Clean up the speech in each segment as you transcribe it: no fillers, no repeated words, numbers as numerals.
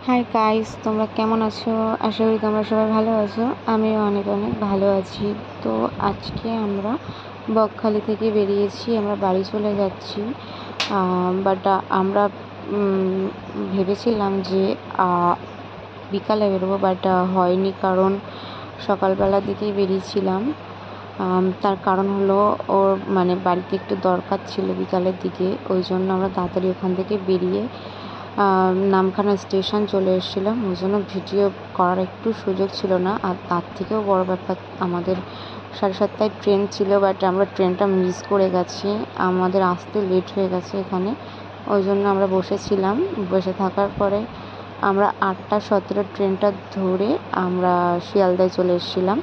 Hi guys, তোমরা কেমন আছো? আশা করি তোমরা সবাই ভালো আছো। আমিও অনেক অনেক ভালো আছি। তো আজকে আমরা বকখালি থেকে বেরিয়েছি, আমরা বাড়ি চলে যাচ্ছি। বাট আমরা ভেবেছিলাম যে বিকালে বেরোবো, বাট হয়নি, কারণ সকালবেলার দিকেই বেরিয়েছিলাম। তার কারণ হলো ওর বাড়িতে একটু দরকার ছিল বিকালের দিকে, ওই জন্য আমরা তাড়াতাড়ি ওখান থেকে বেরিয়ে নামখানা স্টেশন চলে এসেছিলাম। ওই জন্য ভিডিও করার একটু সুযোগ ছিল না। আর তার থেকেও বড় ব্যাপার, আমাদের 7:30টায় ট্রেন ছিল, বাট আমরা ট্রেনটা মিস করে গেছি, আমাদের আসতে লেট হয়ে গেছে এখানে। ওই জন্য আমরা বসেছিলাম। বসে থাকার পরে আমরা 8:17 ট্রেনটা ধরে আমরা শিয়ালদায় চলে এসেছিলাম।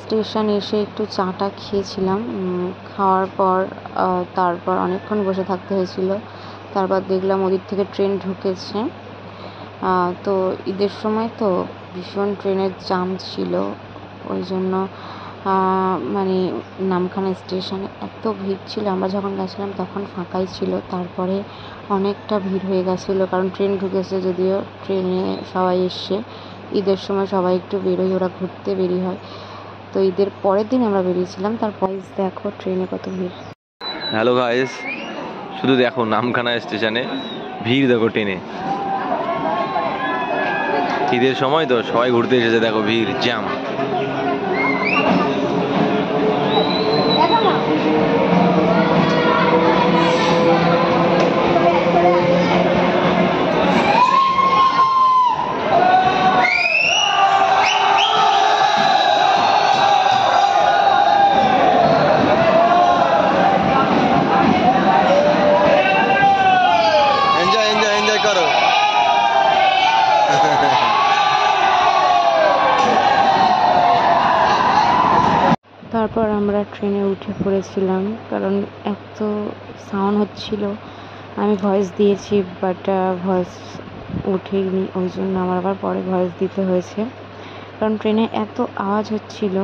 স্টেশন এসে একটু চাটা খেয়েছিলাম। খাওয়ার পর তারপর অনেকক্ষণ বসে থাকতে হয়েছিল। তারপর দেখলাম ওদিক থেকে ট্রেন ঢুকেছে। তো ঈদের সময় তো ভীষণ ট্রেনের জ্যাম ছিল, ওই জন্য নামখানা স্টেশনে এত ভিড় ছিল। আমরা যখন গেছিলাম তখন ফাঁকাই ছিল, তারপরে অনেকটা ভিড় হয়ে গেছিলো, কারণ ট্রেন ঢুকেছে। যদিও ট্রেনে সবাই এসছে, ঈদের সময় সবাই একটু বেরোয়, ওরা ঘুরতে বেরিয়ে হয়। তো ঈদের পরের দিন আমরা বেরিয়েছিলাম। তারপর দেখো ট্রেনে কত ভিড়। হ্যালো গাইস, শুধু দেখো নামখানা স্টেশনে ভিড়, দেখো ট্রেনে। ঈদের সময় তো সবাই ঘুরতে এসেছে, দেখো ভিড়, জ্যাম। এনজয় করো। তারপর আমরা ট্রেনে উঠে পড়েছিলাম, কারণ এত সাউন্ড হচ্ছিল। আমি ভয়েস দিয়েছি, বাট ভয়েস উঠেনি, ওই জন্য আমার আবার পরে ভয়েস দিতে হয়েছে, কারণ ট্রেনে এত আওয়াজ হচ্ছিল।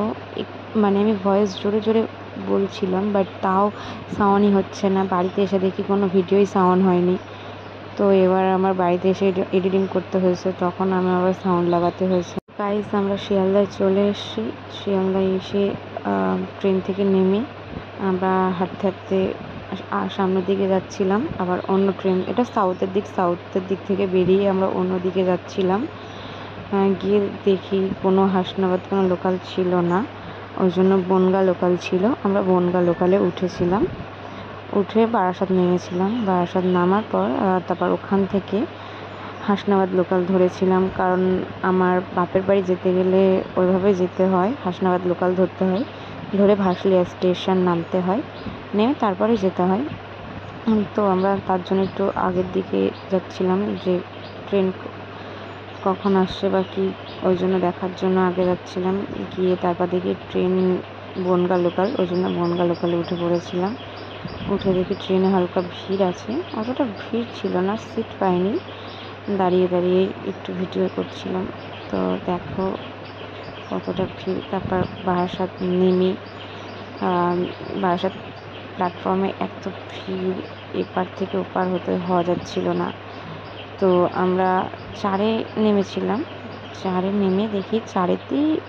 আমি ভয়েস জোরে জোরে বলছিলাম, বাট তাও সাউন্ডই হচ্ছে না। বাড়িতে এসে দেখি কোনো ভিডিওই সাউন্ড হয়নি। তো এবার আমার বাড়িতে এসে এডিটিং করতে হয়েছে, তখন আমি আবার সাউন্ড লাগাতে হয়েছে। গাইস, আমরা শিয়ালদায় চলে এসেছি। শিয়ালদায় এসে ট্রেন থেকে নেমে আমরা হাঁটতে হাঁটতে সামনের দিকে যাচ্ছিলাম। আবার অন্য ট্রেন, এটা সাউথের দিক থেকে বেরিয়ে আমরা অন্য দিকে যাচ্ছিলাম। গিয়ে দেখি কোনো হাসনাবাদ কোনো লোকাল ছিল না, ওই জন্য বনগাঁ লোকাল ছিল। আমরা বনগাঁ লোকালে উঠেছিলাম, উঠে বারাসাত নেমেছিলাম। বারাসাত নামার পর তারপর ওখান থেকে হাসনাবাদ লোকাল ধরেছিলাম, কারণ আমার বাপের বাড়ি যেতে গেলে ওইভাবে যেতে হয়, হাসনাবাদ লোকাল ধরতে হয়, ধরে ভাসলিয়া স্টেশন নামতে হয়, নেমে তারপরে যেতে হয়। তো আমরা তার জন্য একটু আগের দিকে যাচ্ছিলাম, যে ট্রেন কখন আসছে বা কী, ওই জন্য দেখার জন্য আগে যাচ্ছিলাম। গিয়ে তারপর দেখি ট্রেন বনগাঁ লোকাল, ওই জন্য বনগাঁ লোকালে উঠে পড়েছিলাম। উঠে দেখি ট্রেনে হালকা ভিড় আছে, অতটা ভিড় ছিল না, সিট পাইনি, দাঁড়িয়ে দাঁড়িয়ে একটু ভিডিও করছিলাম। তো দেখো কতটা ভিড়। তারপর বারাসাত নেমে বারাসাত প্ল্যাটফর্মে এত ভিড়, এপার থেকে ওপার হওয়া যাচ্ছিল না। তো আমরা 4-এ নেমেছিলাম। 4-এ নেমে দেখি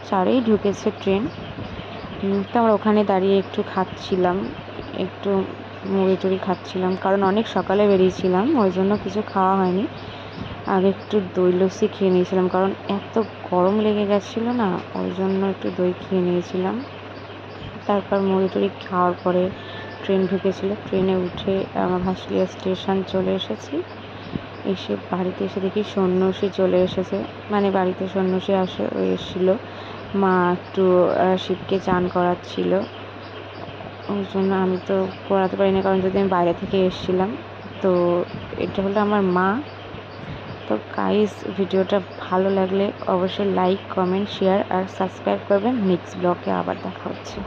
4-এই ঢুকেছে ট্রেন। তো আমরা ওখানে দাঁড়িয়ে একটু খাচ্ছিলাম, একটু মুড়ি টুড়ি খাচ্ছিলাম, কারণ অনেক সকালে বেরিয়েছিলাম, ওই জন্য কিছু খাওয়া হয়নি। আগে একটু দই লস্যি খেয়ে নিয়েছিলাম, কারণ এত গরম লেগে গেছিলো না, ওই জন্য একটু দই খেয়ে নিয়েছিলাম। তারপর মুড়ি টুড়ি খাওয়ার পরে ট্রেন ঢুকেছিল। ট্রেনে উঠে আমরা ভাসলিয়া স্টেশন চলে এসেছি। এসে বাড়িতে এসে দেখি সন্ন্যাসী চলে এসেছে, বাড়িতে সন্ন্যাসী এসেছিলো। মা একটু শিবকে চান করাচ্ছিল, ওই জন্য আমি তো করাতে পারিনি, কারণ যদি আমি বাইরে থেকে এসেছিলাম। তো এটা হলো আমার মা। তো গাইস, ভিডিওটা ভালো লাগলে অবশ্যই লাইক, কমেন্ট, শেয়ার আর সাবস্ক্রাইব করবেন। নেক্সট ব্লগে আবার দেখা হচ্ছে।